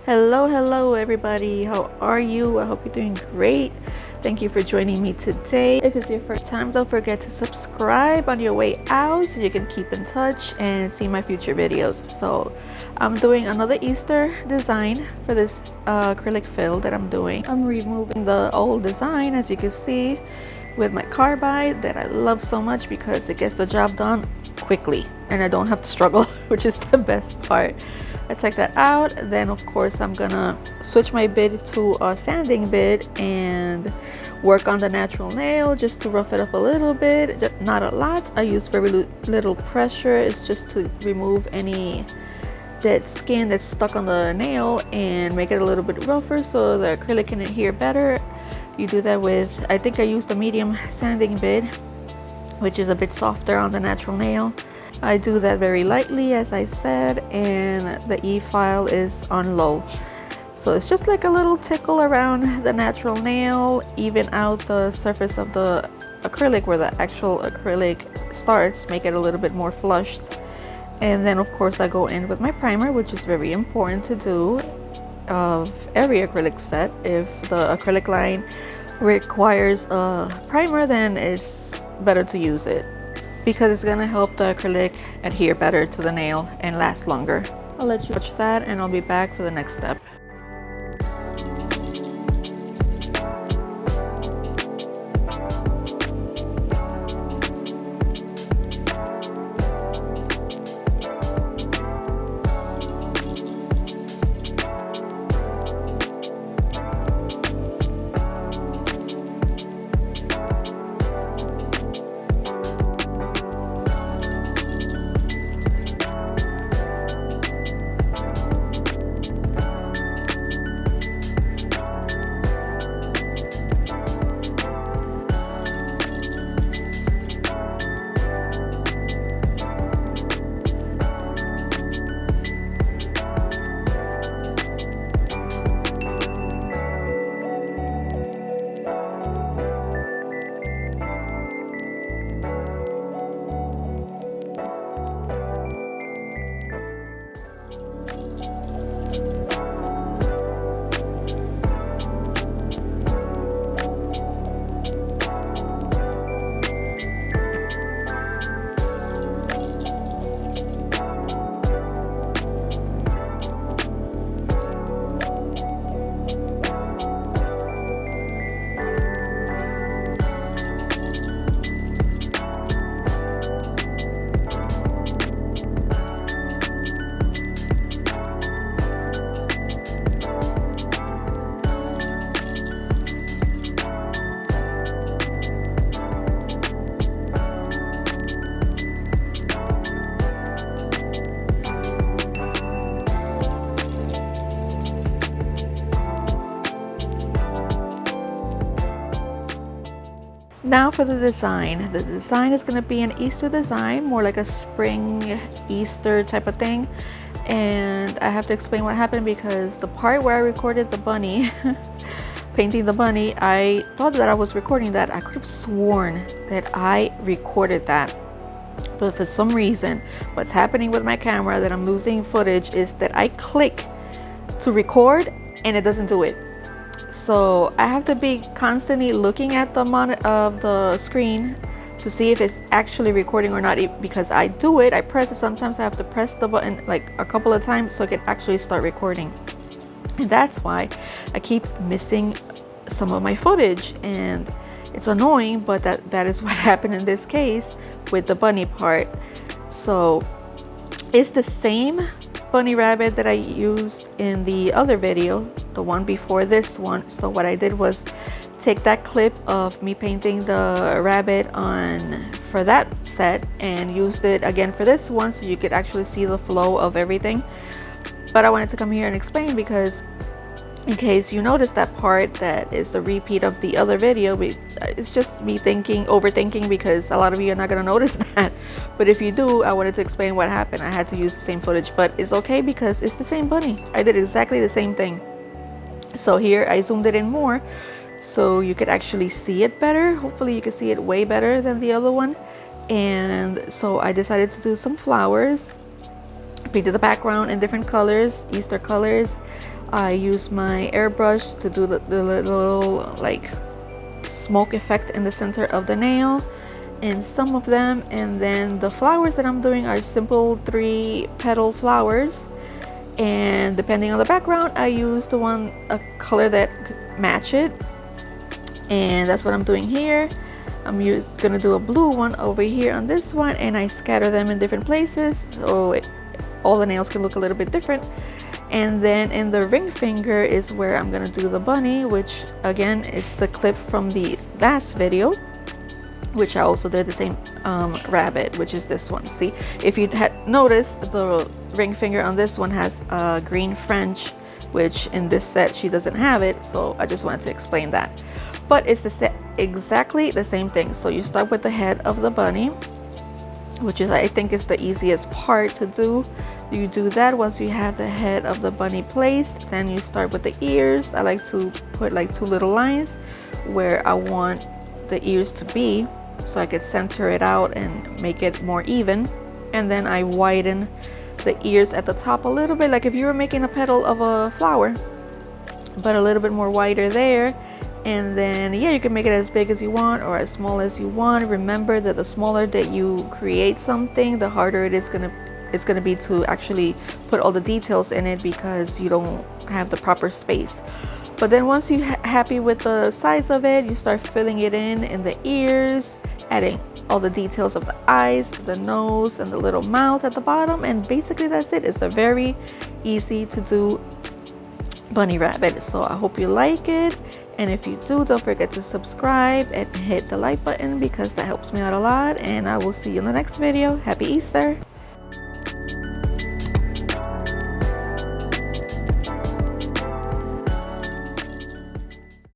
Hello everybody. How are you? I hope you're doing great. Thank you for joining me today. If it's your first time, don't forget to subscribe on your way out so you can keep in touch and see my future videos. So I'm doing another Easter design for this acrylic fill that I'm doing. I'm removing the old design, as you can see, with my carbide that I love so much because it gets the job done quickly and I don't have to struggle, which is the best part. I take that out, then of course I'm gonna switch my bit to a sanding bit and work on the natural nail just to rough it up a little bit, not a lot. I use very little pressure. It's just to remove any dead skin that's stuck on the nail and make it a little bit rougher so the acrylic can adhere better. You do that with, I think I used a medium sanding bit, which is a bit softer on the natural nail. I do that very lightly, as I said, and the E-file is on low. So it's just like a little tickle around the natural nail, even out the surface of the acrylic where the actual acrylic starts, make it a little bit more flushed. And then of course I go in with my primer, which is very important to do of every acrylic set. If the acrylic line requires a primer, then it's better to use it because it's gonna help the acrylic adhere better to the nail and last longer. I'll let you watch that and I'll be back for the next step. Now for the design. The design is going to be an Easter design, more like a spring Easter type of thing. And I have to explain what happened because the part where I recorded the bunny, painting the bunny, I thought that I was recording that. I could have sworn that I recorded that. But for some reason, what's happening with my camera that I'm losing footage is that I click to record and it doesn't do it. So I have to be constantly looking at the monitor of the screen to see if it's actually recording or not, because I do it, I press it, sometimes I have to press the button like a couple of times so I can actually start recording. And that's why I keep missing some of my footage, and it's annoying, but that is what happened in this case with the bunny part. So it's the same bunny rabbit that I used in the other video, the one before this one. So what I did was take that clip of me painting the rabbit on for that set and used it again for this one so you could actually see the flow of everything. But I wanted to come here and explain because in case you notice that part that is the repeat of the other video, it's just me overthinking, because a lot of you are not going to notice that. But if you do, I wanted to explain what happened. I had to use the same footage, but it's okay because it's the same bunny. I did exactly the same thing. So here I zoomed it in more so you could actually see it better. Hopefully you can see it way better than the other one. And so I decided to do some flowers, painted the background in different colors, Easter colors. I use my airbrush to do the little like smoke effect in the center of the nail in some of them. And then the flowers that I'm doing are simple 3-petal flowers, and depending on the background I use a color that match it, and that's what I'm doing here. I'm gonna do a blue one over here on this one, and I scatter them in different places so all the nails can look a little bit different. And then in the ring finger is where I'm gonna do the bunny, which again is the clip from the last video, which I also did the same rabbit, which is this one. See, if you had noticed, the ring finger on this one has green French, which in this set she doesn't have it, so I just wanted to explain that. But it's exactly the same thing. So you start with the head of the bunny, which is, I think, is the easiest part to do. You do that. Once you have the head of the bunny placed, then you start with the ears. I like to put like 2 little lines where I want the ears to be, so I could center it out and make it more even. And then I widen the ears at the top a little bit, like if you were making a petal of a flower, but a little bit more wider there. And then yeah, you can make it as big as you want or as small as you want. Remember that the smaller that you create something, the harder it's gonna be to actually put all the details in it, because you don't have the proper space. But then once you're happy with the size of it, you start filling it in the ears, adding all the details of the eyes, the nose, and the little mouth at the bottom. And basically that's it. It's a very easy to do bunny rabbit. So I hope you like it, and if you do, don't forget to subscribe and hit the like button, because that helps me out a lot. And I will see you in the next video. Happy Easter!